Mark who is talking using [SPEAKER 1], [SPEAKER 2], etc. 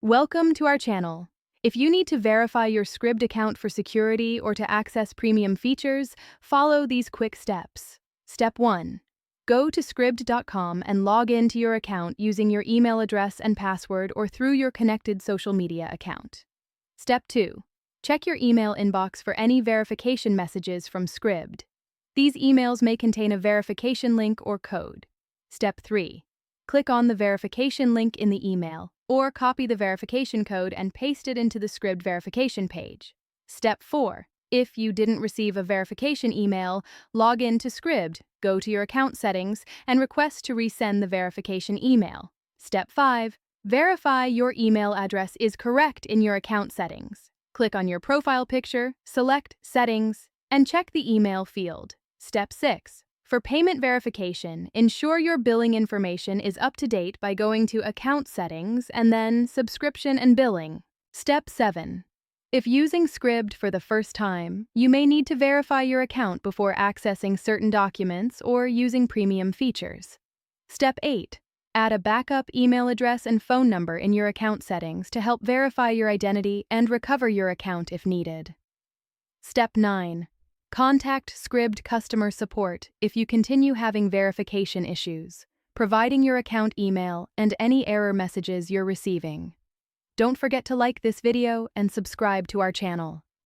[SPEAKER 1] Welcome to our channel. If you need to verify your Scribd account for security or to access premium features, follow these quick steps. Step 1. Go to Scribd.com and log in to your account using your email address and password or through your connected social media account. Step 2. Check your email inbox for any verification messages from Scribd. These emails may contain a verification link or code. Step 3. Click on the verification link in the email, or copy the verification code and paste it into the Scribd verification page. Step 4. If you didn't receive a verification email, log in to Scribd, go to your account settings, and request to resend the verification email. Step 5. Verify your email address is correct in your account settings. Click on your profile picture, select Settings, and check the email field. Step 6. For payment verification, ensure your billing information is up to date by going to Account Settings and then Subscription and Billing. Step 7. If using Scribd for the first time, you may need to verify your account before accessing certain documents or using premium features. Step 8. Add a backup email address and phone number in your account settings to help verify your identity and recover your account if needed. Step 9. Contact Scribd customer support if you continue having verification issues, providing your account email and any error messages you're receiving. Don't forget to like this video and subscribe to our channel.